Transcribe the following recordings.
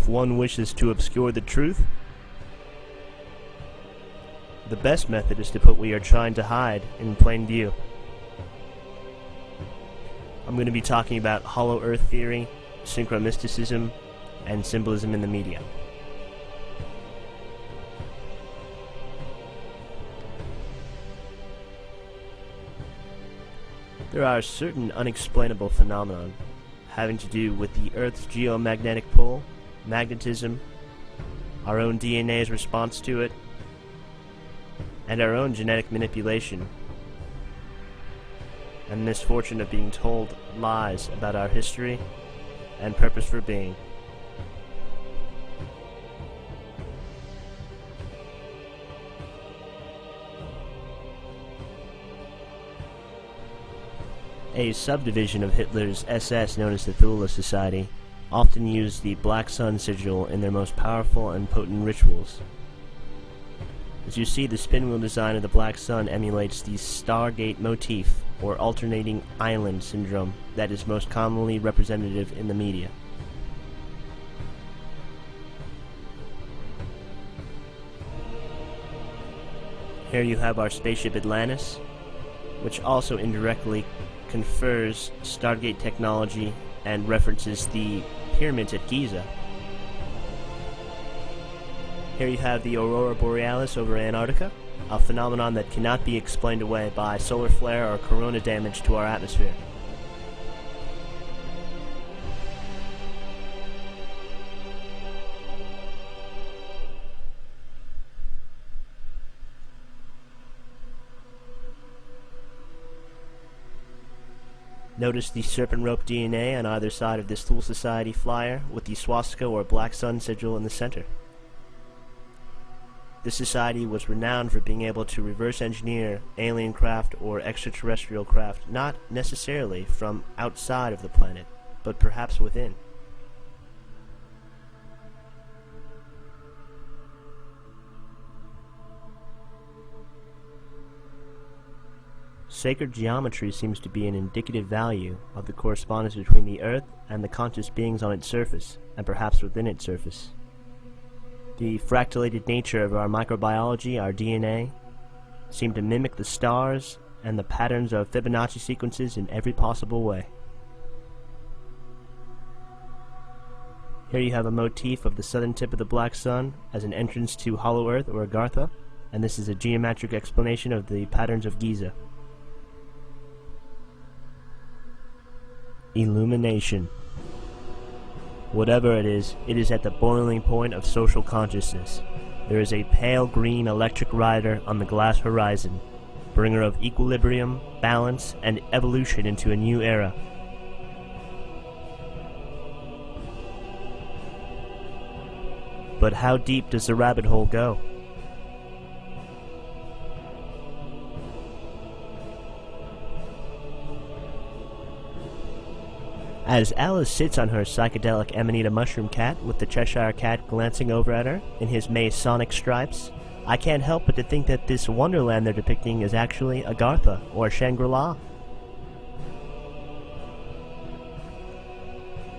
if one wishes to obscure the truth, the best method is to put what you're trying to hide in plain view. I'm going to be talking about hollow earth theory, synchromysticism, and symbolism in the media. There are certain unexplainable phenomena having to do with the Earth's geomagnetic pull, magnetism, our own DNA's response to it, and our own genetic manipulation, and the misfortune of being told lies about our history and purpose for being. A subdivision of Hitler's SS known as the Thule Society often used the Black Sun sigil in their most powerful and potent rituals. As you see, the spinwheel design of the Black Sun emulates the Stargate motif, or alternating island syndrome, that is most commonly representative in the media. Here you have our spaceship Atlantis, which also indirectly confers Stargate technology and references the pyramids at Giza. Here you have the Aurora Borealis over Antarctica, a phenomenon that cannot be explained away by solar flare or corona damage to our atmosphere. Notice the serpent rope DNA on either side of this Thule Society flyer with the swastika or Black Sun sigil in the center. This society was renowned for being able to reverse engineer alien craft or extraterrestrial craft, not necessarily from outside of the planet, but perhaps within. Sacred geometry seems to be an indicative value of the correspondence between the Earth and the conscious beings on its surface, and perhaps within its surface. The fractalated nature of our microbiology, our DNA, seem to mimic the stars and the patterns of Fibonacci sequences in every possible way. Here you have a motif of the southern tip of the Black Sun as an entrance to Hollow Earth or Agartha, and this is a geometric explanation of the patterns of Giza. Illumination. Whatever it is at the boiling point of social consciousness. There is a pale green electric rider on the glass horizon, bringer of equilibrium, balance, and evolution into a new era. But how deep does the rabbit hole go? As Alice sits on her psychedelic Amanita mushroom cat with the Cheshire Cat glancing over at her in his Masonic stripes, I can't help but to think that this wonderland they're depicting is actually Agartha, or Shangri-La.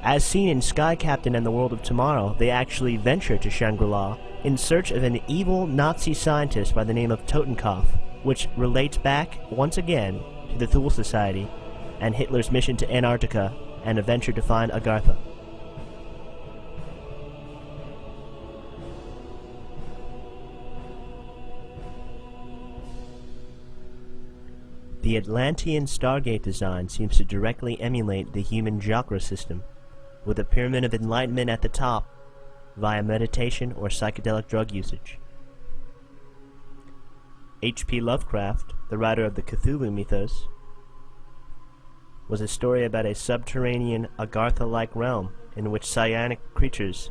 As seen in Sky Captain and the World of Tomorrow, they actually venture to Shangri-La in search of an evil Nazi scientist by the name of Totenkopf, which relates back, once again, to the Thule Society and Hitler's mission to Antarctica and a venture to find Agartha. The Atlantean Stargate design seems to directly emulate the human chakra system, with a pyramid of enlightenment at the top, via meditation or psychedelic drug usage. H.P. Lovecraft, the writer of the Cthulhu mythos, was a story about a subterranean Agartha-like realm in which psionic creatures,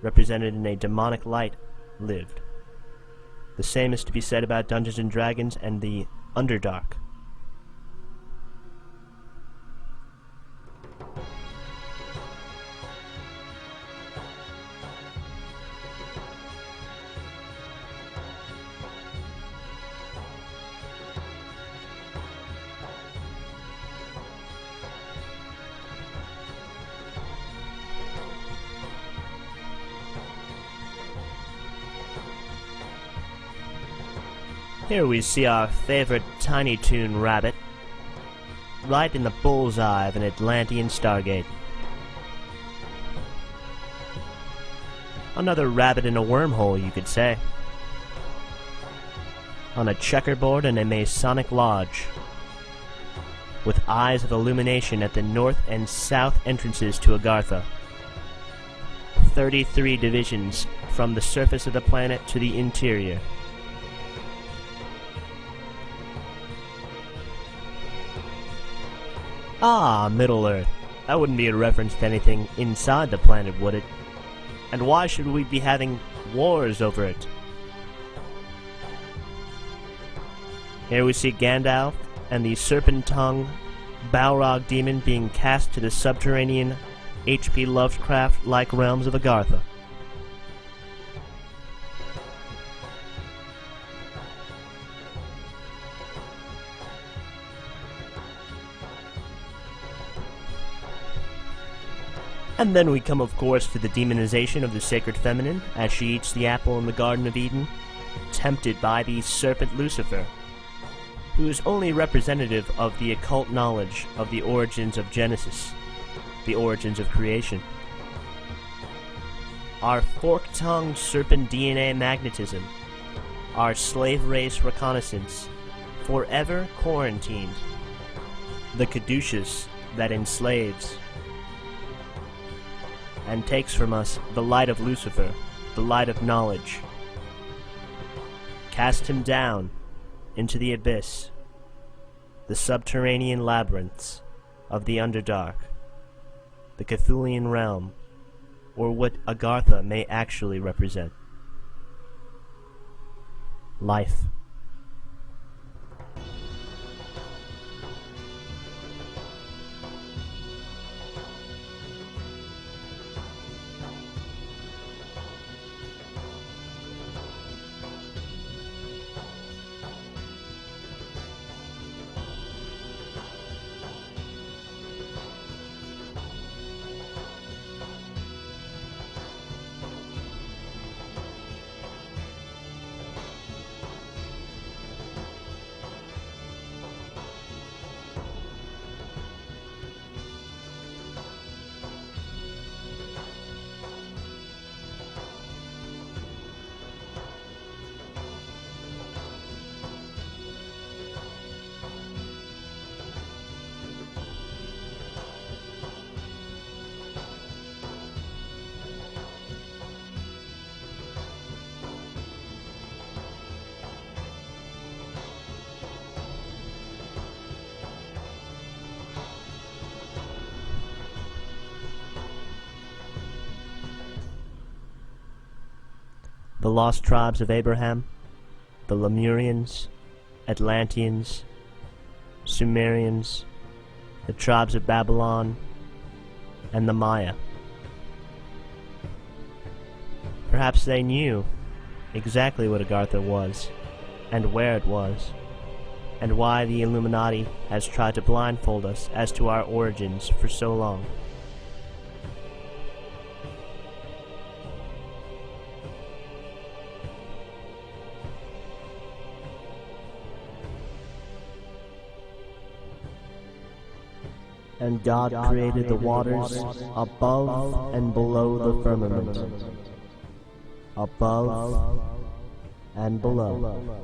represented in a demonic light, lived. The same is to be said about Dungeons & Dragons and the Underdark. Here we see our favorite Tiny Toon rabbit, right in the bullseye of an Atlantean stargate. Another rabbit in a wormhole, you could say. On a checkerboard in a Masonic lodge, with eyes of illumination at the north and south entrances to Agartha. 33 divisions from the surface of the planet to the interior. Ah, Middle-earth. That wouldn't be a reference to anything inside the planet, would it? And why should we be having wars over it? Here we see Gandalf and the serpent-tongued Balrog demon being cast to the subterranean H.P. Lovecraft-like realms of Agartha. And then we come, of course, to the demonization of the sacred feminine as she eats the apple in the Garden of Eden, tempted by the serpent Lucifer, who is only representative of the occult knowledge of the origins of Genesis, the origins of creation. Our fork-tongued serpent DNA magnetism, our slave race reconnaissance, forever quarantined, the caduceus that enslaves, and takes from us the light of Lucifer, the light of knowledge. Cast him down into the abyss, the subterranean labyrinths of the Underdark, the Cthulian realm, or what Agartha may actually represent. Life. The lost tribes of Abraham, the Lemurians, Atlanteans, Sumerians, the tribes of Babylon, and the Maya. Perhaps they knew exactly what Agartha was, and where it was, and why the Illuminati has tried to blindfold us as to our origins for so long. And God created the waters above and below the firmament. Above and below.